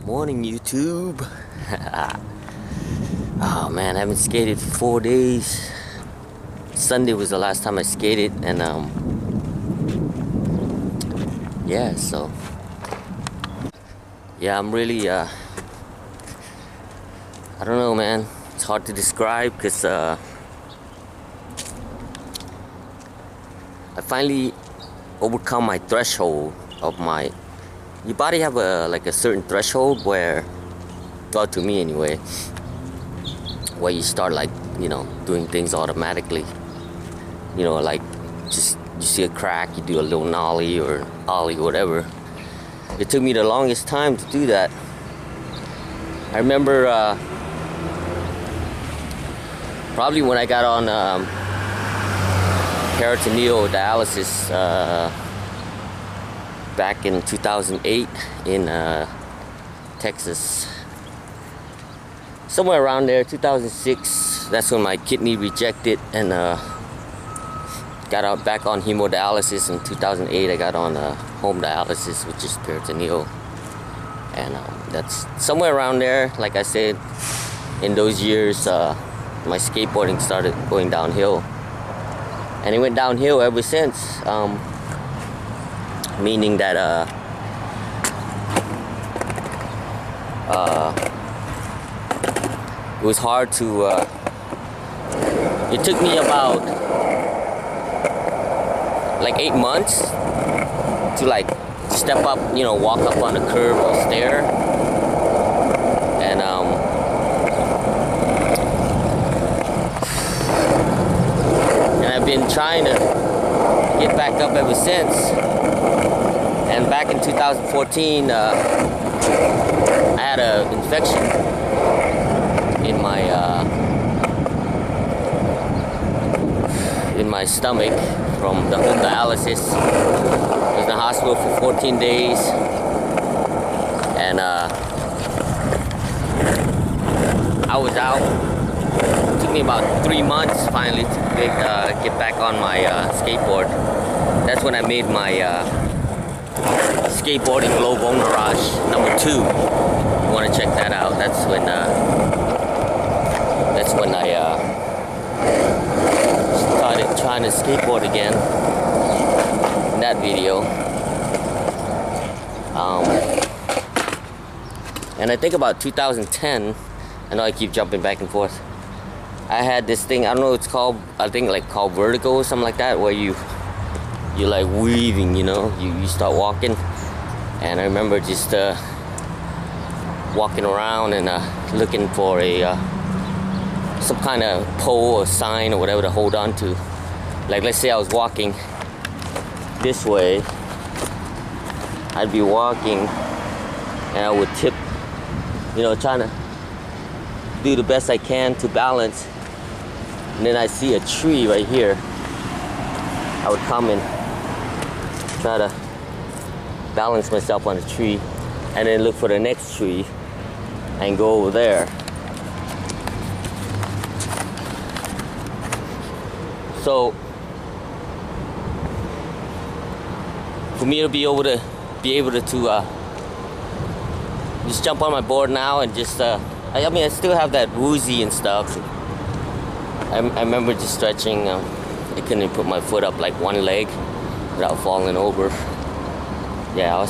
Morning, YouTube. Oh man, I haven't skated for 4 days. Sunday was the last time I skated, and yeah, so yeah, I'm really I don't know, man. It's hard to describe because I finally overcome my threshold of my. Your body have a certain threshold where, well, to me anyway, where you start doing things automatically. Like just you see a crack, you do a little nollie or ollie, whatever. It took me the longest time to do that. I remember probably when I got on peritoneal dialysis back in 2008 in Texas, somewhere around there, 2006. That's when my kidney rejected, and got back on hemodialysis. In 2008 I got on home dialysis, which is peritoneal, and that's somewhere around there. Like I said, in those years my skateboarding started going downhill, and it went downhill ever since. Meaning that it was hard to it took me about 8 months to step up, walk up on a curb or stair, and I've been trying to get back up ever since. And back in 2014, I had an infection in my stomach from the home dialysis. I was in the hospital for 14 days, and I was out. It took me about 3 months finally to get back on my skateboard. That's when I made my SkateboardingWithLo Bone Garage #2. You want to check that out. That's when I started trying to skateboard again. In that video, and I think about 2010. I know I keep jumping back and forth. I had this thing. I don't know what it's called. I think called vertigo or something like that, where you're weaving. You start walking. And I remember just walking around and looking for some kind of pole or sign or whatever to hold on to. Let's say I was walking this way, I'd be walking and I would tip, trying to do the best I can to balance. And then I see a tree right here. I would come and try to balance myself on a tree, and then look for the next tree and go over there. So for me to be able to just jump on my board now and just I still have that woozy and stuff. I remember just stretching. I couldn't put my foot up one leg without falling over. Yeah,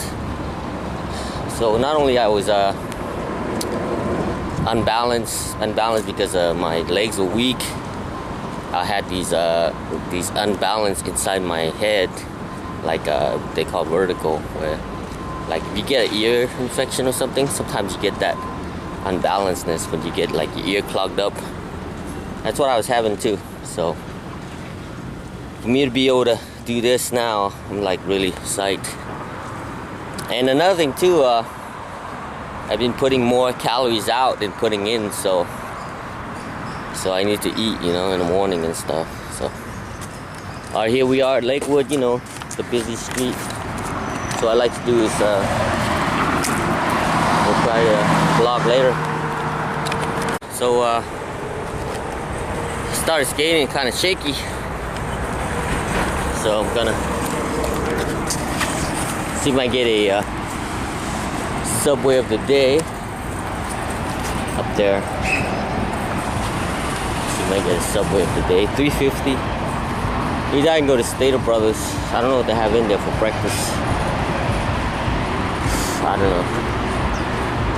so not only I was unbalanced because my legs were weak. I had these unbalance inside my head, they call vertigo, where if you get an ear infection or something, sometimes you get that unbalancedness when you get your ear clogged up. That's what I was having too. So for me to be able to do this now, I'm really psyched. And another thing too, I've been putting more calories out than putting in, so I need to eat, in the morning and stuff. So, alright, here we are at Lakewood, the busy street. So what I like to do is, we'll try to vlog later. So, started skating kind of shaky. So I'm gonna see if I get a Subway of the day up there. So you might get a Subway of the day. $3.50. Either I can go to Stater Brothers. I don't know what they have in there for breakfast. I don't know.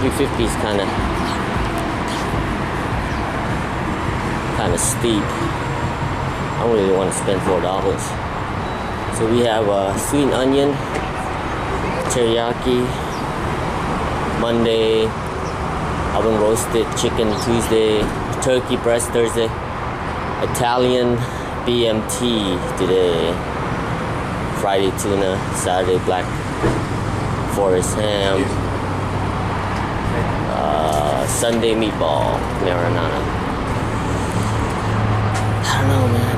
$3.50 is kind of steep. I don't really want to spend $4. So we have sweet onion, teriyaki, Monday, oven roasted chicken Tuesday, turkey breast Thursday, Italian BMT today, Friday tuna, Saturday black forest ham, Sunday meatball marinara. I don't know, man.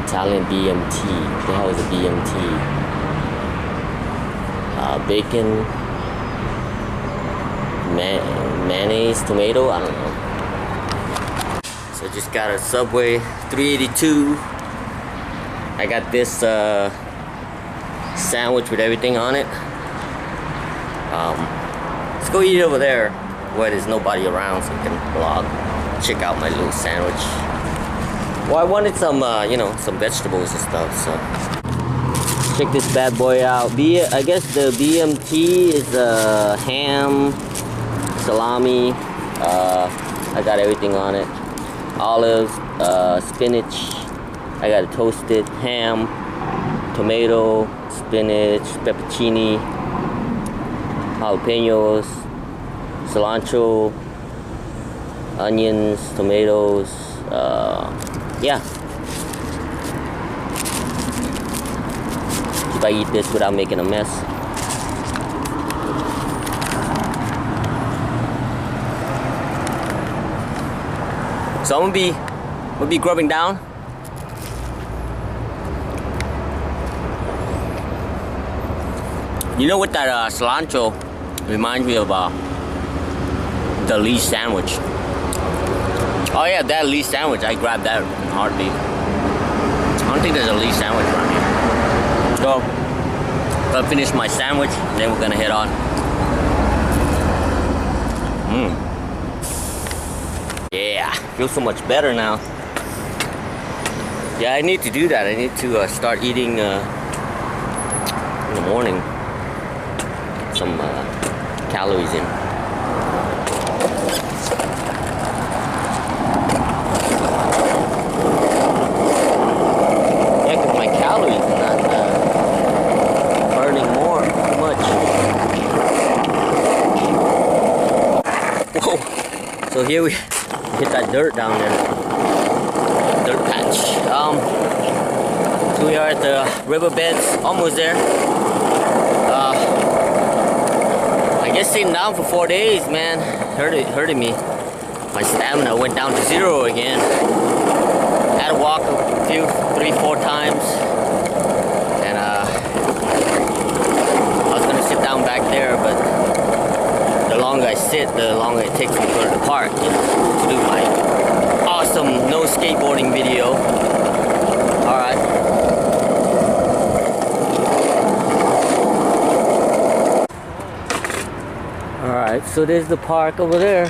Italian BMT. What the hell is a BMT? Bacon, mayonnaise, tomato. I don't know. So just got a Subway, $3.82. I got this sandwich with everything on it. Let's go eat it over there where there's nobody around so I can vlog. Check out my little sandwich. Well, I wanted some, you know, some vegetables and stuff, so. Check this bad boy out. I guess the BMT is ham, salami. I got everything on it. Olives, spinach. I got a toasted ham, tomato, spinach, pepperoni, jalapenos, cilantro, onions, tomatoes. Yeah. If I eat this without making a mess. So I'm gonna be grubbing down. You know what that cilantro reminds me of? The Lee sandwich. Oh yeah, that Lee sandwich. I grabbed that in a heartbeat. I don't think there's a Lee sandwich around here. So, I'll finish my sandwich, then we're gonna head on. Yeah, feels so much better now. Yeah, I need to do that. I need to start eating in the morning. Get some calories in. Yeah, because my calories are not burning more too much. Whoa! So here we hit that dirt down there. Dirt patch. So we are at the riverbeds, almost there. I guess sitting down for 4 days, man, hurting me. My stamina went down to 0 again. Had to walk a few, 3-4 times, and I was gonna sit down back there, but the longer I sit, the longer it takes me to go to the park, you know, to do my awesome no skateboarding video. All right. Alright, so there's the park over there.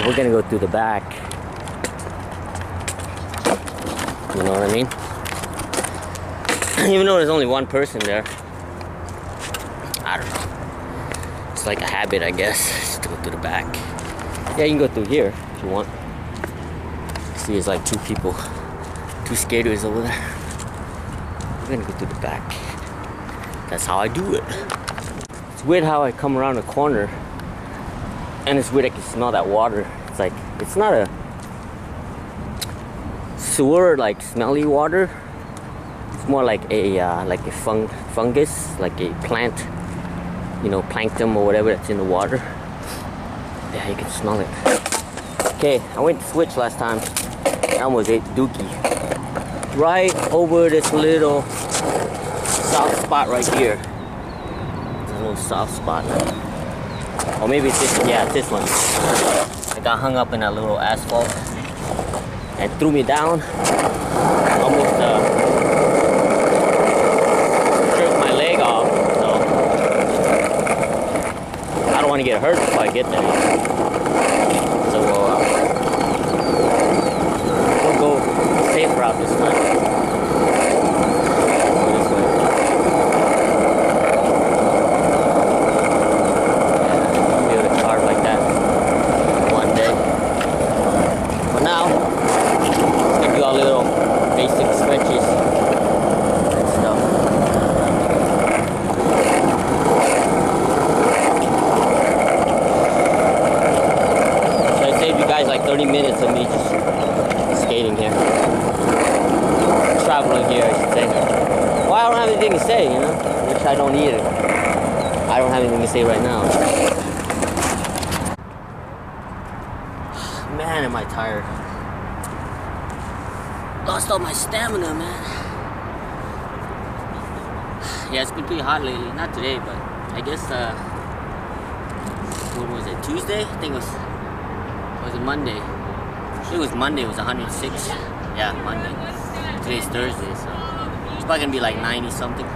We're gonna go through the back. You know what I mean? Even though there's only one person there. I don't know. It's like a habit, I guess, just to go through the back. Yeah, you can go through here if you want. See, there's like 2 people. 2 skaters over there. We're gonna go through the back. That's how I do it. It's weird how I come around a corner and it's weird I can smell that water. It's like, it's not a sewer, like smelly water. It's more like a fungus, like a plant, you know, plankton or whatever that's in the water. Yeah, you can smell it. Okay, I went to switch last time. I almost ate dookie. Right over this little soft spot right here. There's a little soft spot. Or maybe it's this, yeah, it's this one. I got hung up in that little asphalt and threw me down. Almost jerked my leg off. So to get hurt before I get there. So we'll go safe route this time. Go this way. Yeah, be able to carve like that one day. For now, let's gonna do our little basic stretches and stuff. So I saved you guys like 30 minutes of me just skating here. Traveling here, I should say. Well, I don't have anything to say, you know? Which I don't either. I don't have anything to say right now. Man, am I tired. Lost all my stamina, man. Yeah, it's been pretty hot lately. Not today, but I guess, what was it, Tuesday? I think it was it Monday? I think it was Monday, it was 106. Yeah, Monday. Today's Thursday, so it's probably gonna be like 90 something.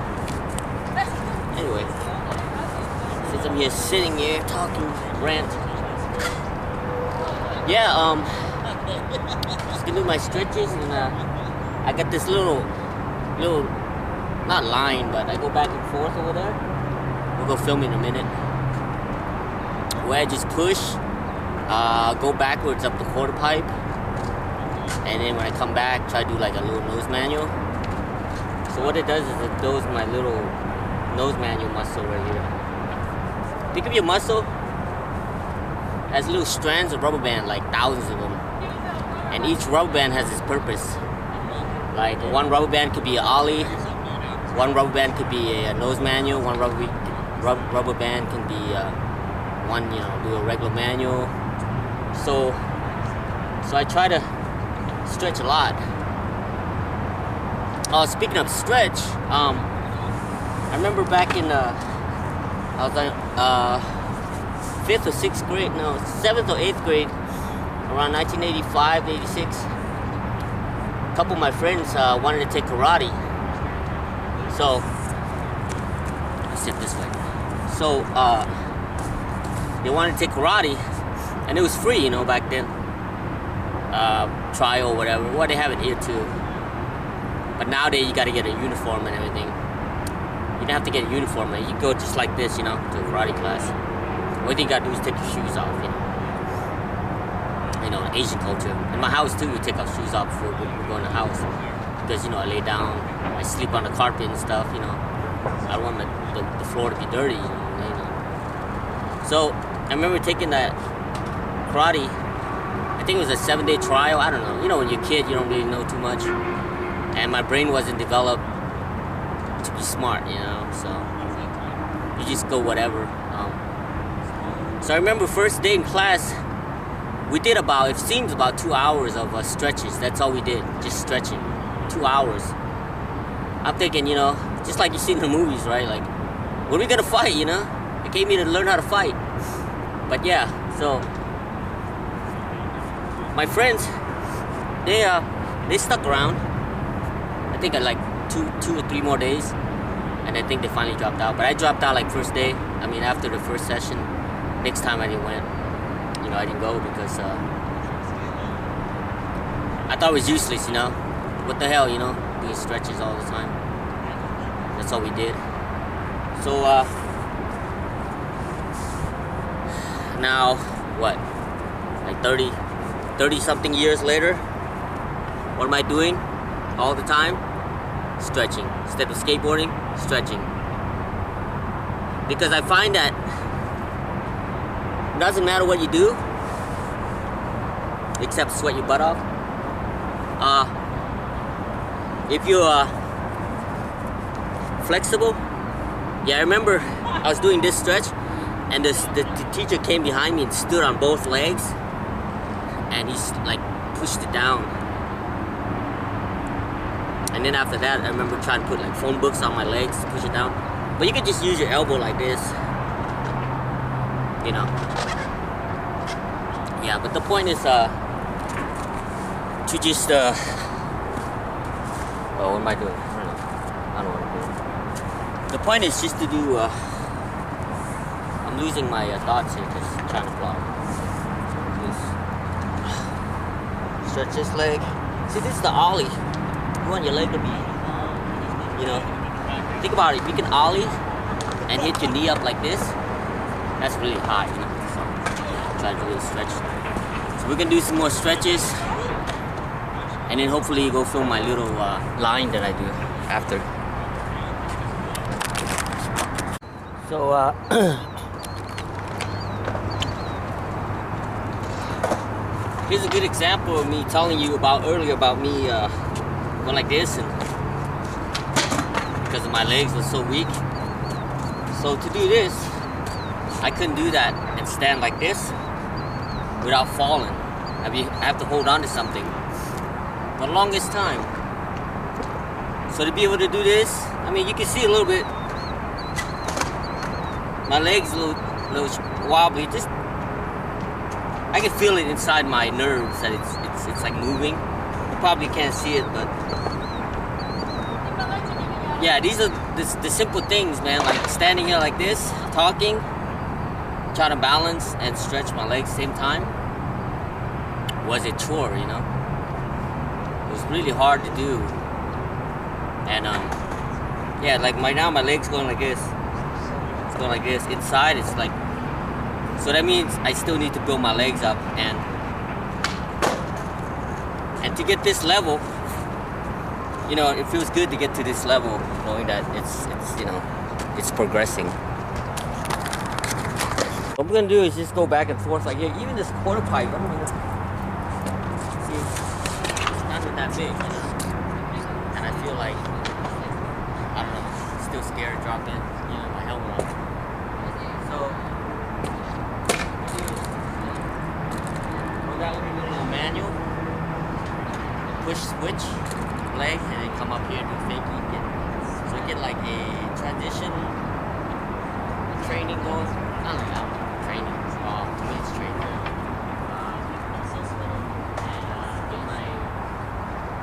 Anyway, since I'm here sitting here talking, rant. Yeah, just gonna do my stretches, and I got this little, not line, but I go back and forth over there. We'll go film in a minute. Where I just push, go backwards up the quarter pipe, and then when I come back, try to do like a little nose manual. So what it does is it does my little nose manual muscle right here. Think of your muscle as little strands of rubber band, like thousands of them. And each rubber band has its purpose. Like one rubber band could be an ollie, one rubber band could be a nose manual, one rubber band can be one, you know, do a regular manual. So I try to stretch a lot. Speaking of stretch, I remember back in I was in 5th or 6th grade, no, 7th or 8th grade, around 1985, 86. A couple of my friends wanted to take karate. So, let's sit this way. So, they wanted to take karate, and it was free, you know, back then. Trial or whatever. Well, they have it here too. But nowadays, you gotta get a uniform and everything. You don't have to get a uniform, man. You go just like this, you know, to a karate class. What you gotta do is take your shoes off, you know. You know, Asian culture. In my house too, we take our shoes off before we go in the house. Because, you know, I lay down, I sleep on the carpet and stuff, you know. I don't want the floor to be dirty, you know. So, I remember taking that karate, I think it was a 7-day trial, I don't know. You know, when you're a kid, you don't really know too much. And my brain wasn't developed to be smart, you know, so you just go whatever. So I remember first day in class, we did about, it seems about 2 hours of stretches. That's all we did, just stretching. 2 hours. I'm thinking, you know, just like you see in the movies, right? Like, when are we gonna fight, you know? They came here to learn how to fight. But yeah, so my friends, they stuck around. I think like two or three more days, and I think they finally dropped out. But I dropped out like first day. I mean, after the first session. Next time I didn't went. You know, I didn't go because I thought it was useless. You know, what the hell? You know, doing stretches all the time. That's all we did. So now what? Like 30 something years later, what am I doing all the time? Stretching. Instead of skateboarding, stretching. Because I find that it doesn't matter what you do, except sweat your butt off. If you're flexible, yeah, I remember I was doing this stretch, and the teacher came behind me and stood on both legs, and he's like pushed it down. And then after that, I remember trying to put like phone books on my legs to push it down. But you could just use your elbow like this, you know. Yeah, but the point is to just oh, what am I doing? I don't know what I'm doing. The point is just to do a I'm losing my thoughts here because I'm trying to vlog. Stretch this leg. See, this is the ollie. You want your leg to be, you know, think about it. If you can ollie and hit your knee up like this, that's really high, you know. So try to do a little stretch. So we're gonna do some more stretches, and then hopefully go film my little line that I do after. So here's a good example of me telling you about earlier about me going like this, and because my legs were so weak. So to do this, I couldn't do that and stand like this without falling. I have to hold on to something for the longest time. So to be able to do this, I mean, you can see a little bit. My legs a little wobbly. Just I can feel it inside my nerves that it's like moving. You probably can't see it, but yeah, these are the simple things, man. Like standing here like this, talking, trying to balance and stretch my legs at the same time was a chore, you know. It was really hard to do, and yeah, like right now my legs going like this. It's going like this. Inside, it's like. So that means I still need to build my legs up, and to get this level, you know, it feels good to get to this level, knowing that it's you know, it's progressing. What we're gonna do is just go back and forth like here. Even this quarter pipe, I don't know. See, it's not that big, you know? And I feel like I don't know, still scared to drop in, you know, my helmet on. So. That little manual, push switch leg, and then come up here and do fakie. So get like a transition training going. I don't know, training. To me it's training.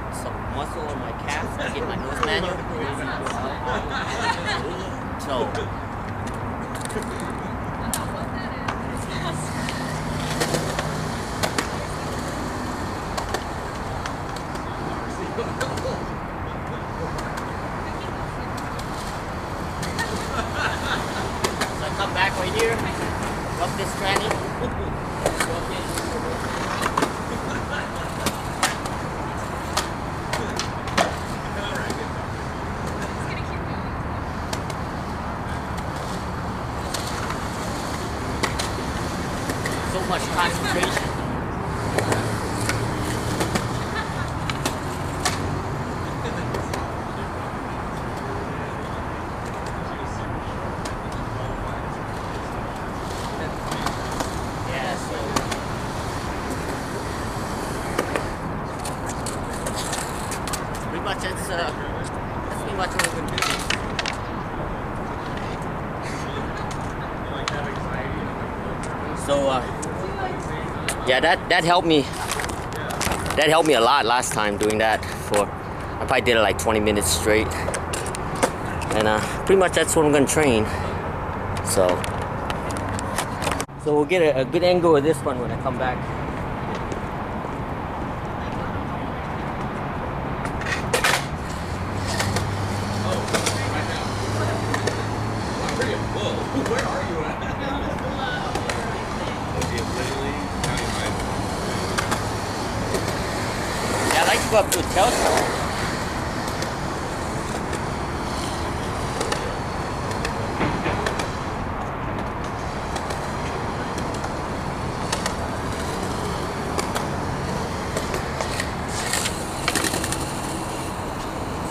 Get some muscle on my calf. Get my nose manual. So. Come back right here, up this tranny. So much concentration. That's pretty much what we're going to do. So yeah, that helped me. That helped me a lot last time doing that. I probably did it like 20 minutes straight, and pretty much that's what I'm going to train. So we'll get a good angle of this one when I come back. Where are you at? Yeah, I like to go up to a tail stall.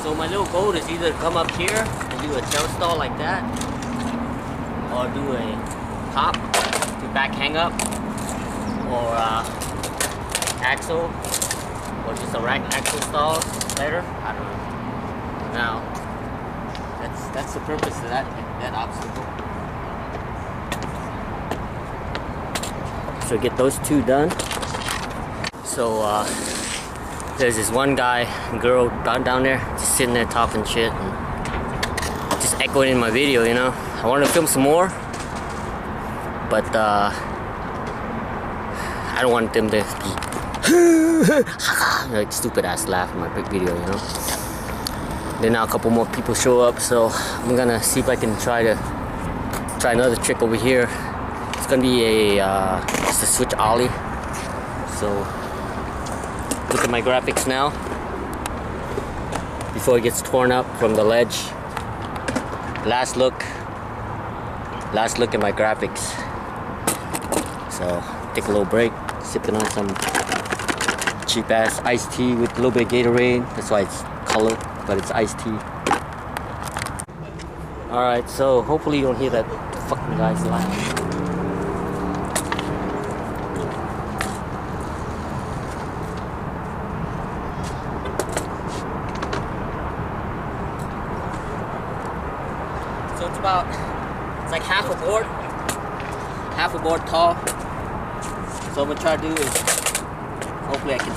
So my little goal is either come up here and do a tail stall like that, or do a hop to back hang up, or axle, or just a rack axle stall later. I don't know. Now that's the purpose of that obstacle. So get those two done. So there's this one guy and girl down there just sitting there talking shit and just echoing in my video, you know. I wanted to film some more, but I don't want them to be like stupid ass laugh in my big video, you know. Then now a couple more people show up, so I'm gonna see if I can try another trick over here. It's gonna be just a switch ollie. So look at my graphics now before it gets torn up from the ledge. Last look at my graphics. So take a little break, sipping on some cheap ass iced tea with a little bit of Gatorade. That's why it's colored, but it's iced tea. Alright, so hopefully you don't hear that fucking guy's laugh. So it's like half a board tall. So what I'm gonna try to do is, hopefully I can,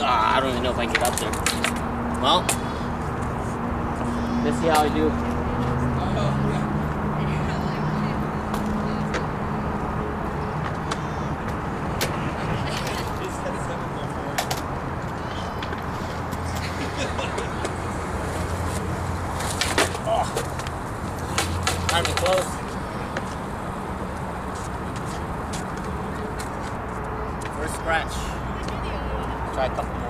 I don't even know if I can get up there. Well, let's see how I do. Gotta be close. First scratch. Try a couple more.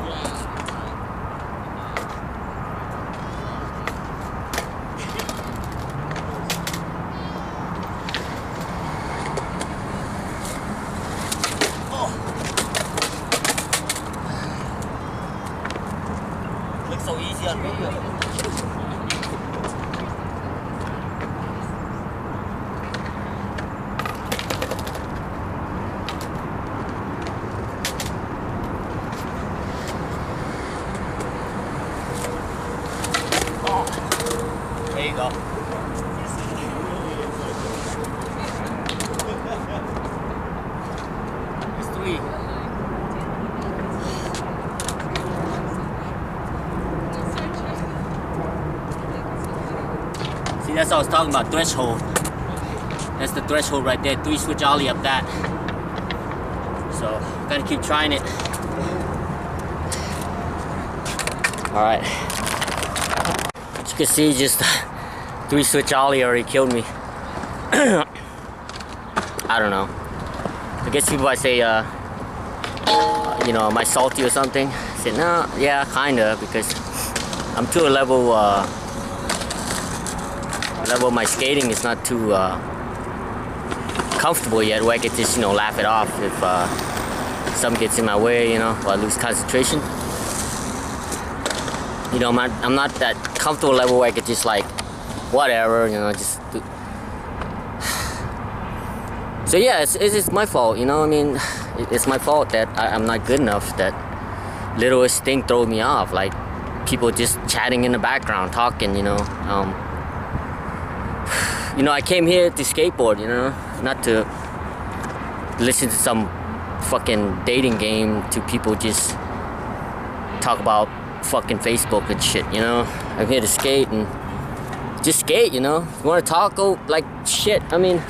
Oh. Looks so easy on video. There you go. There's 3. See, that's what I was talking about, threshold. That's the threshold right there. 3 switch ollie up that. So, gotta keep trying it. Alright. As you can see, just 3 switch ollie already killed me. I don't know. I guess people might say, you know, am I salty or something? I said, no, yeah, kinda, because I'm to a level of my skating is not too comfortable yet, where I could just, you know, laugh it off if something gets in my way, you know, or I lose concentration. You know, I'm not that comfortable level where I could just like, whatever, you know, just do. So yeah, it's my fault, you know. I mean, it's my fault that I'm not good enough. That littlest thing throws me off, like people just chatting in the background, talking, you know. You know, I came here to skateboard, you know, not to listen to some fucking dating game to people just talk about fucking Facebook and shit, you know. I'm here to skate and just skate, you know. If you want to talk, go like shit. I mean,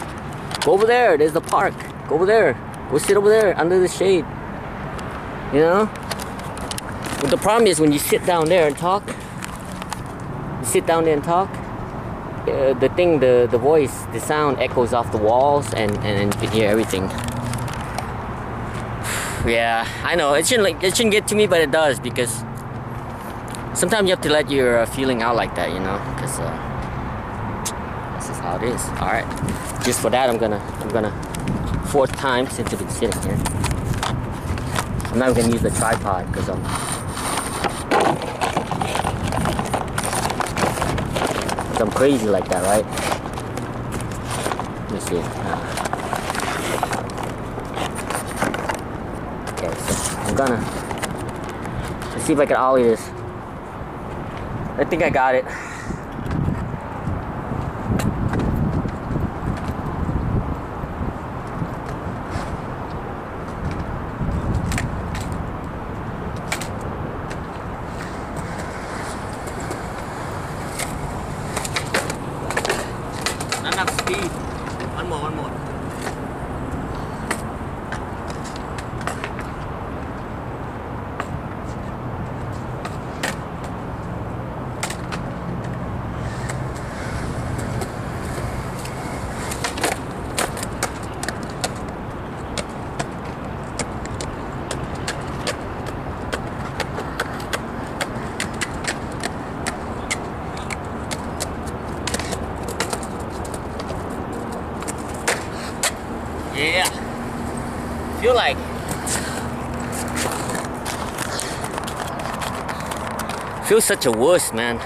go over there. There's the park. Go over there. Go sit over there under the shade. You know. But the problem is when you sit down there and talk. The voice, the sound echoes off the walls, and you can hear everything. Yeah, I know it shouldn't get to me, but it does, because sometimes you have to let your feeling out like that, you know, because this is how it is. All right, just for that, I'm gonna 4th time since I've been sitting here. I'm not gonna use the tripod because I'm crazy like that, right? Let me see. Okay, so let's see if I can ollie this. I think I got it. Not enough speed. One more, one more. Yeah, feel such a wuss, man.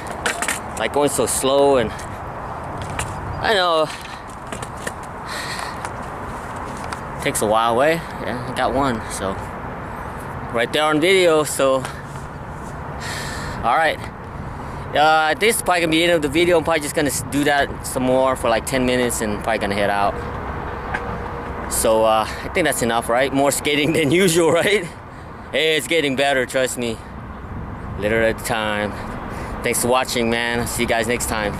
Like going so slow, and I know takes a while away. Yeah, I got one, so right there on video. So all right, this is probably gonna be the end of the video. I'm probably just gonna do that some more for like 10 minutes and probably gonna head out. So I think that's enough, right? More skating than usual, right? Hey, it's getting better, trust me. Little at a time. Thanks for watching, man. See you guys next time.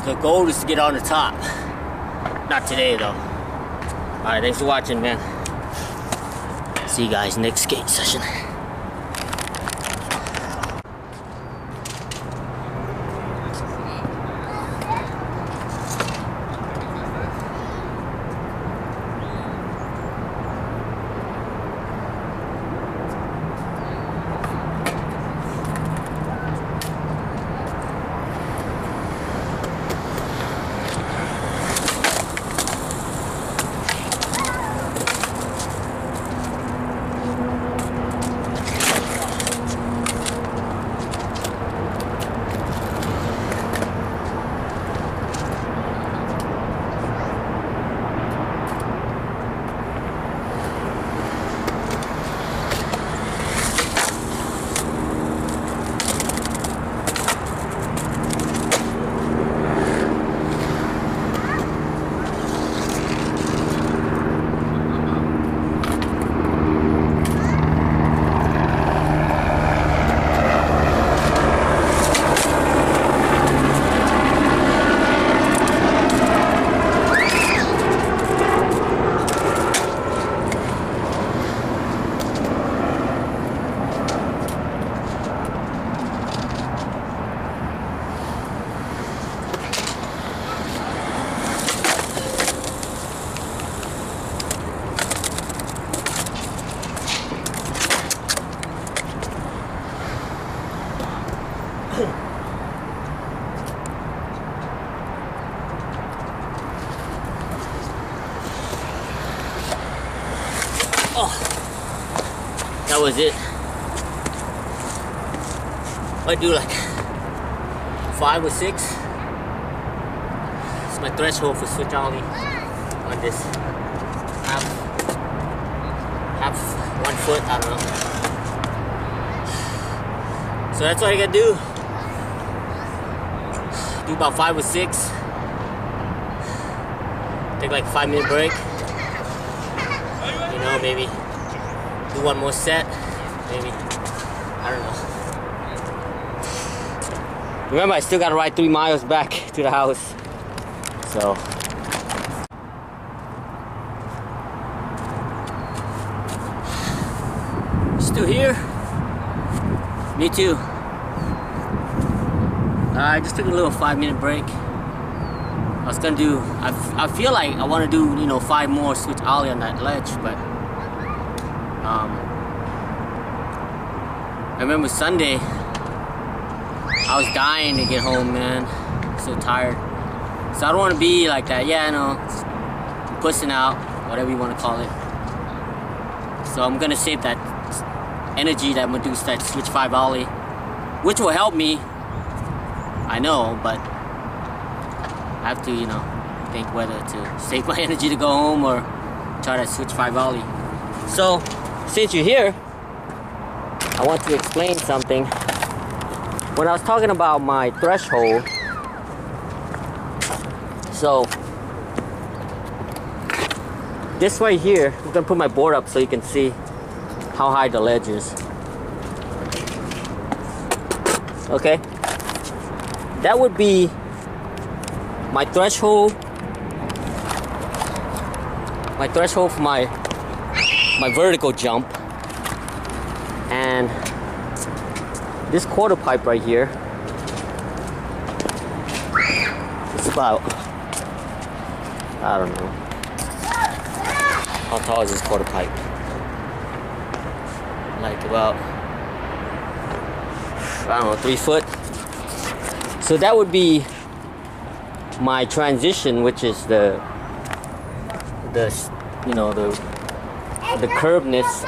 The goal is to get on the top. Not today though. Alright, thanks for watching, man. See you guys next skate session. Oh, that was it. I do like 5 or 6. It's my threshold for switch ollie on this half foot, I don't know. So that's what I gotta do. Do about 5 or 6. Take like a 5-minute break. You know, maybe do one more set. Maybe. I don't know. Remember, I still gotta ride 3 miles back to the house. So. Still here? Me too. I just took a little 5-minute break. I was gonna do, I feel like I wanna do, you know, 5 more switch ollie on that ledge, but I remember Sunday, I was dying to get home, man. So tired. So I don't wanna be like that, yeah, I know, pussing out, whatever you wanna call it. So I'm gonna save that energy that I'm gonna do that switch 5 ollie, which will help me, I know, but I have to, you know, think whether to save my energy to go home or try to switch 5 ollie. So, since you're here, I want to explain something. When I was talking about my threshold, so this right here, I'm gonna put my board up so you can see how high the ledge is. Okay, that would be my threshold for my vertical jump, and this quarter pipe right here, it's about, I don't know, how tall is this quarter pipe? Like about, I don't know, 3 foot. So that would be my transition, which is the you know, the curvedness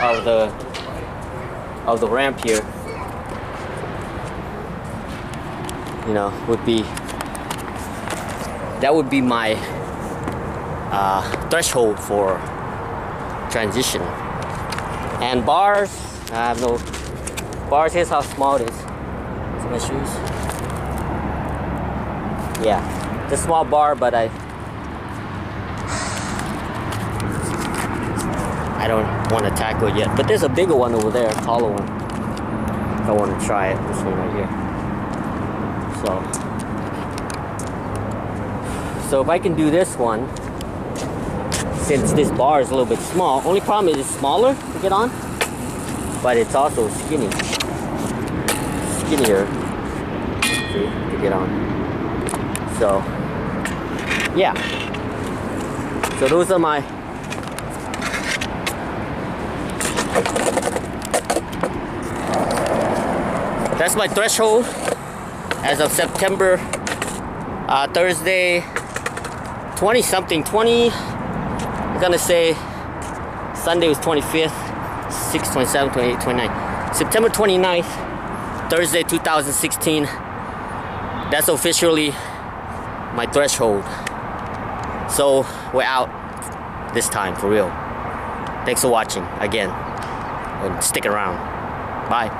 of the ramp here, you know, that would be my threshold for transition. And bars, I have no bars. Here's how small it is. See my shoes? Yeah, it's a small bar, but I don't want to tackle it yet. But there's a bigger one over there, a taller one. I want to try it. This one right here. So if I can do this one, since this bar is a little bit small, only problem is it's smaller to get on, but it's also skinnier to get on. So yeah, so those are my that's my threshold as of September, Thursday, 20, I'm gonna say Sunday was 25th, 6, 27, 28, 29. September 29th, Thursday 2016. That's officially my threshold. So we're out this time, for real. Thanks for watching again, and stick around. Bye.